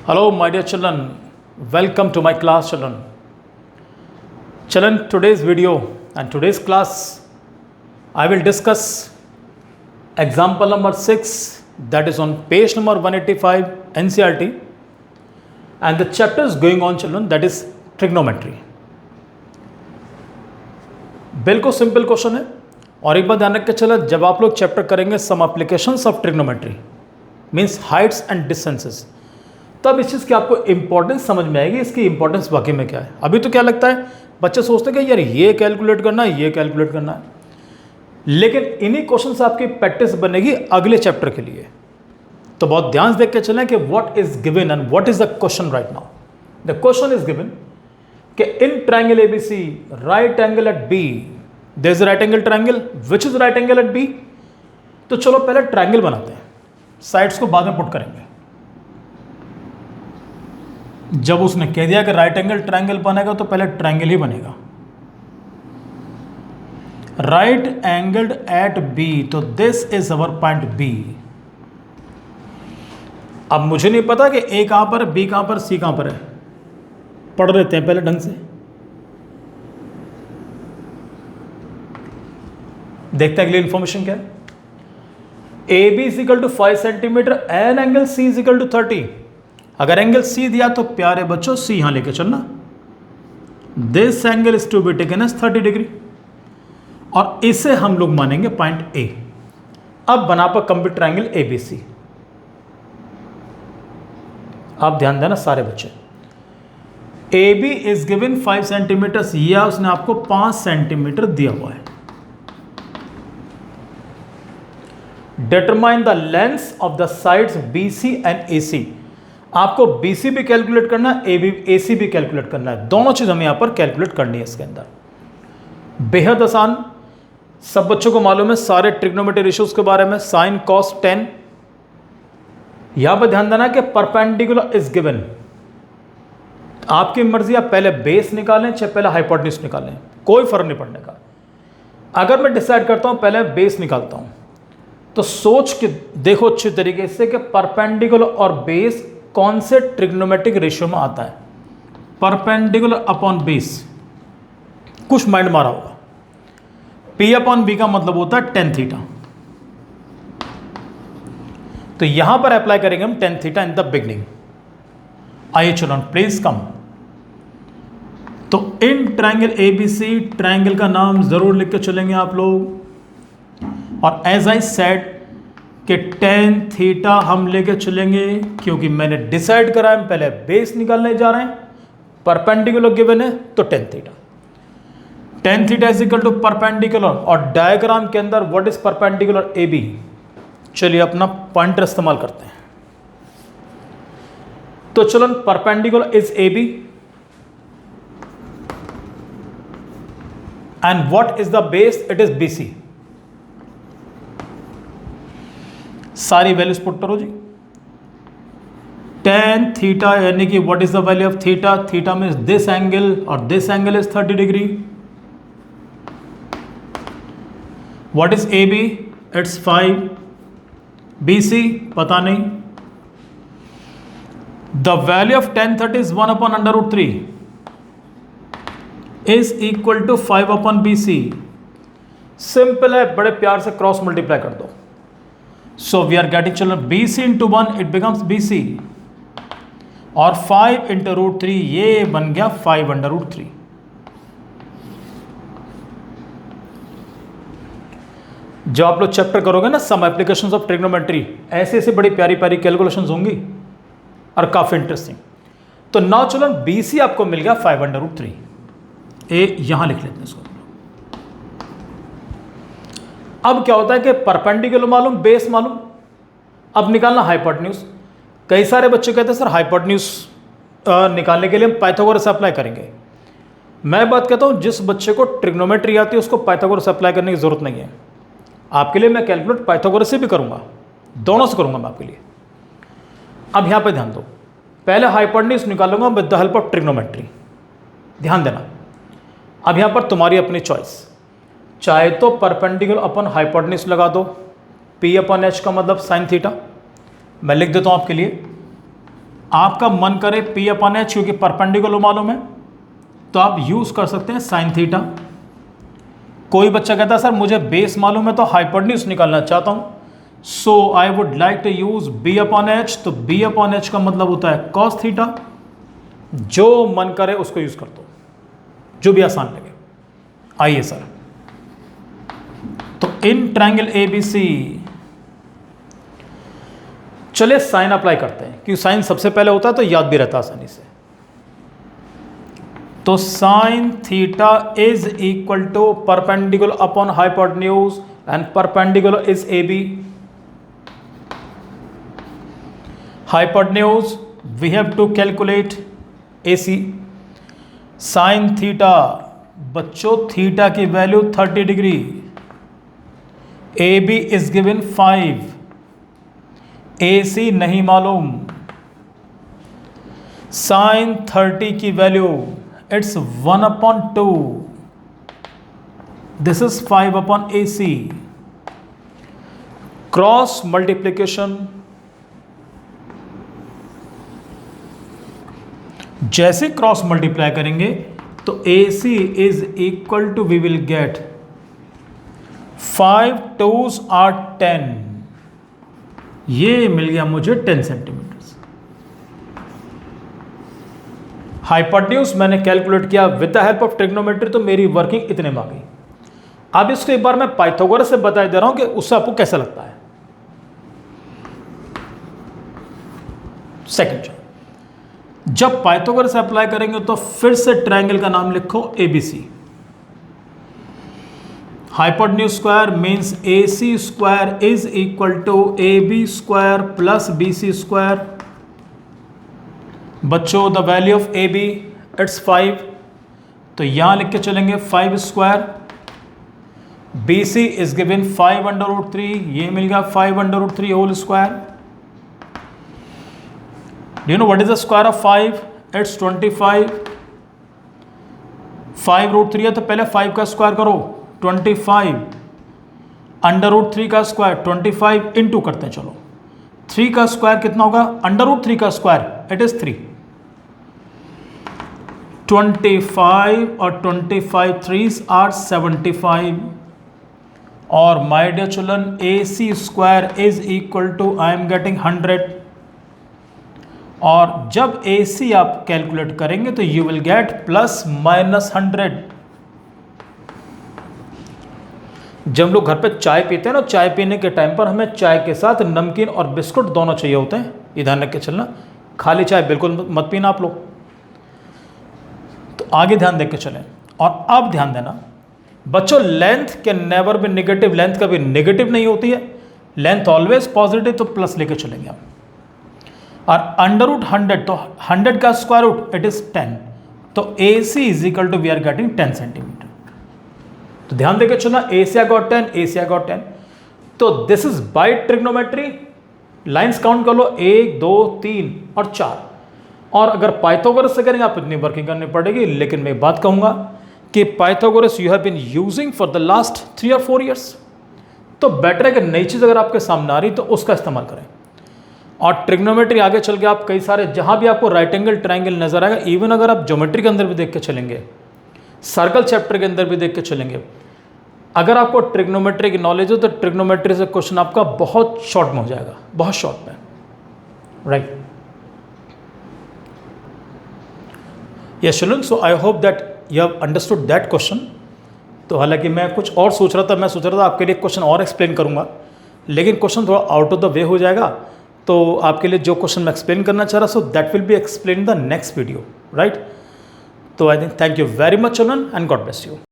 Hello, my dear children. Welcome to my class, children. Children, today's video and today's class, I will discuss example number 6, that is on page number 185 NCERT, and the chapter is going on, children, that is trigonometry. बिल्कुल simple question है और एक बात ध्यान रख के चला, जब आप लोग चैप्टर करेंगे some applications of trigonometry means heights and distances, तब इस चीज़ की आपको इंपॉर्टेंस समझ में आएगी, इसकी इंपॉर्टेंस वाकई में क्या है। अभी तो क्या लगता है, बच्चे सोचते हैं कि यार ये कैलकुलेट करना है, ये कैलकुलेट करना है, लेकिन इन्हीं क्वेश्चन से आपकी प्रैक्टिस बनेगी अगले चैप्टर के लिए। तो बहुत ध्यान से देख के चलें कि what is given and what is the question right now. The question is given कि in triangle ABC right angle at B there is right angle triangle which is right angle at B। तो चलो पहले triangle बनाते हैं, sides को बाद में put करेंगे। जब उसने कह दिया कि राइट एंगल ट्रायंगल बनेगा तो पहले ट्रायंगल ही बनेगा। राइट एंगल्ड एट B, तो this is our point B। अब मुझे नहीं पता कि A कहां पर, B कहां पर, C कहां पर है, पढ़ लेते हैं पहले ढंग से, देखते हैं अगली इंफॉर्मेशन क्या है। AB is equal to 5 centimetre and angle C is equal to 30। अगर एंगल C दिया तो प्यारे बच्चों C यहां लेके चलना, this angle is to be taken as 30 degree, और इसे हम लोग मानेंगे पॉइंट A। अब बना पर कंप्लीट ट्रायंगल ABC। आप ध्यान देना सारे बच्चे, AB इज गिवन 5 सेंटीमीटर, या उसने आपको 5 सेंटीमीटर दिया हुआ है। Determine the length of the sides BC and AC। आपको BC भी कैलकुलेट करना है, AC भी कैलकुलेट करना है, दोनों चीज हमें यहां पर कैलकुलेट करनी है। इसके अंदर बेहद आसान, सब बच्चों को मालूम है सारे ट्रिग्नोमेट्री रेशियोज के बारे में, साइन कॉस टेन। यहां पर ध्यान देना कि परपेंडिकुलर इज गिवन, आपकी मर्जी, आप पहले बेस निकालें चाहे पहले हाइपोटेन्यूज निकालें, कोई फर्क नहीं पड़ने का। अगर मैं डिसाइड करता हूं पहले बेस निकालता हूं, तो सोच के देखो अच्छी तरीके से कि परपेंडिकुलर और बेस कौन से ट्रिग्नोमेट्रिक रेशियो में आता है। परपेंडिकुलर अपॉन बेस कुछ माइंड मारा होगा, P अपॉन B का मतलब होता है टेन थीटा, तो यहां पर अप्लाई करेंगे हम tan theta in the beginning. आइए चिल्ड्रन प्लीज कम। तो इन ट्रायंगल ABC, ट्रायंगल का नाम जरूर लिख के चलेंगे आप लोग, और एज आई सेड कि टेन थीटा हम लेके चलेंगे, क्योंकि मैंने डिसाइड करा है पहले बेस निकालने जा रहे हैं, परपेंडिकुलर गिवन है तो tan theta. Tan theta is equal to perpendicular, और डायग्राम के अंदर व्हाट इज परपेंडिकुलर AB। चलिए अपना पॉइंटर इस्तेमाल करते हैं। तो चलो perpendicular is AB and what is the base, it is BC। सारी वैल्यूज पुट करो जी। टेन थीटा यानी कि what is the value of theta, theta means this angle, और this angle is 30 degree. What is AB, it's 5। BC पता नहीं। The value of tan 30 is 1 upon under root 3 is equal to 5 upon BC। Simple है, बड़े प्यार से cross multiply कर दो। So we are getting children BC into 1 it becomes BC, और 5 into root 3 ये बन गया 5 अंडर रूट 3। जो आप लोग चैप्टर करोगे ना सम एप्लीकेशंस ऑफ ट्रिग्नोमेट्री, ऐसे ऐसे बड़ी प्यारी प्यारी कैलकुलेशंस होंगी और काफी इंटरेस्टिंग। तो नाउ चिल्ड्रन BC आपको मिल गया 5 अंडर रूट 3। ए यहां लिख लेते हैं इसको। अब क्या होता है कि परपेंडिकुलर मालूम, बेस मालूम, अब निकालना हाइपोटेन्यूज। कई सारे बच्चे कहते हैं सर हाइपोटेन्यूज निकालने के लिए हम पाइथागोरस अप्लाई करेंगे। मैं बात कहता हूं जिस बच्चे को ट्रिग्नोमेट्री आती है उसको पाइथागोरस अप्लाई करने की जरूरत नहीं है। आपके लिए मैं कैलकुलेट पाइथागोरस से भी करूंगा, दोनों से करूंगा मैं आपके लिए। अब यहां पे ध्यान दो, पहले हाइपोटेन्यूज निकालूंगा with the help of trigonometry. ध्यान देना, अब यहां पर तुम्हारी अपनी चॉइस, चाहे तो परपेंडिकुलर अपन हाइपोटेन्यूज लगा दो, P अपॉन H का मतलब साइन थीटा। मैं लिख देता हूं आपके लिए आपका मन करे P अपन H क्योंकि परपेंडिकुलर मालूम है तो आप यूज़ कर सकते हैं साइन थीटा। कोई बच्चा कहता है सर मुझे बेस मालूम है तो हाइपोटेन्यूज निकालना चाहता हूँ, so I would like to use B upon H। तो B अपॉन H का मतलब होता है कॉस थीटा। जो मन करे उसको यूज़ कर दो, जो भी आसान लगे। आइए सर, तो इन ट्रायंगल ABC चलिए साइन अप्लाई करते हैं क्योंकि साइन सबसे पहले होता है तो याद भी रहता है आसानी से। तो sine theta is equal to perpendicular upon hypotenuse and perpendicular is AB। Hypotenuse we have to calculate AC। Sine theta, बच्चों थीटा की value 30 degree, AB is given 5, AC नहीं मालूम। साइन 30 की value it's 1/2, this is 5/AC। Cross multiplication, जैसे cross multiply करेंगे तो AC is equal to we will get 5 2s are 10, ये मिल गया मुझे 10 सेंटीमीटर। हाइपोटेन्यूज मैंने कैलकुलेट किया with the help of trigonometry, तो मेरी वर्किंग इतने में आ गई। अब इसको एक बार मैं पाइथागोरस से बता दे रहा हूं कि उससे आपको कैसा लगता है। सेकंड, जब पाइथागोरस अप्लाई करेंगे तो फिर से ट्रायंगल का नाम लिखो ABC। Hypotenuse square means AC square is equal to AB square plus BC square. बच्चों the value of AB it's 5, तो यहां लिख के चलेंगे 5 स्क्वायर। BC इज गिवन 5/√3, ये मिल गया 5/√3 whole square. Do you know what is the square of 5? It's 25. 5√3 है तो पहले 5 का स्क्वायर करो 25, √3 का स्क्वायर 25 इंटू करते हैं। चलो 3 का स्क्वायर कितना होगा? √3 का स्क्वायर इट इज 3। 25 और 25 3s are 75। और my dear children AC square is equal to I am getting 100। और जब AC आप कैलकुलेट करेंगे तो यू विल गेट ±100। जब लोग घर पे चाय पीते हैं ना, चाय पीने के टाइम पर हमें चाय के साथ नमकीन और बिस्कुट दोनों चाहिए होते हैं, ये ध्यान रख के चलना। खाली चाय बिल्कुल मत पीना आप लोग। तो आगे ध्यान देख के चलें। और अब ध्यान देना बच्चों, length can never be negative, length कभी नेगेटिव नहीं होती है, लेंथ ऑलवेज पॉजिटिव, तो प्लस लेके चलेंगे हम। और √100 तो 100 का स्क्वायर रूट इट इज 10, तो AC is equal to we are getting 10 centimetre. तो ध्यान देकर चलना, AC गॉट 10, AC गॉट 10। तो this is by trigonometry. Lines count कर लो 1 2 3 और 4। और अगर पाइथागोरस से करेंगे आप इतनी वर्किंग करनी पड़ेगी, लेकिन मैं बात कहूंगा कि Pythagoras you have been using for the last 3 और 4 ईयर्स। तो बेटर है कि नई चीज़ अगर आपके सामने आ रही तो उसका इस्तेमाल करें। और ट्रिग्नोमेट्री आगे चल के आप कई सारे जहां भी आपको राइट एंगल ट्रायंगल नजर आएगा, इवन अगर आप ज्योमेट्री के अंदर भी देख के चलेंगे, सर्कल चैप्टर के अंदर भी देख के चलेंगे, अगर आपको ट्रिग्नोमेट्री की नॉलेज हो तो ट्रिग्नोमेट्री से क्वेश्चन आपका बहुत शॉर्ट में हो जाएगा, बहुत शॉर्ट में, right. Yes children, so I hope that you have understood that question. तो हालांकि मैं कुछ और सोच रहा था, मैं सोच रहा था आपके लिए क्वेश्चन और एक्सप्लेन करूंगा, लेकिन क्वेश्चन थोड़ा आउट ऑफ द वे हो जाएगा। तो आपके लिए जो क्वेश्चन मैं एक्सप्लेन करना चाह रहा, so that will be explain in the next video, right. तो I think thank you very much children and God bless you.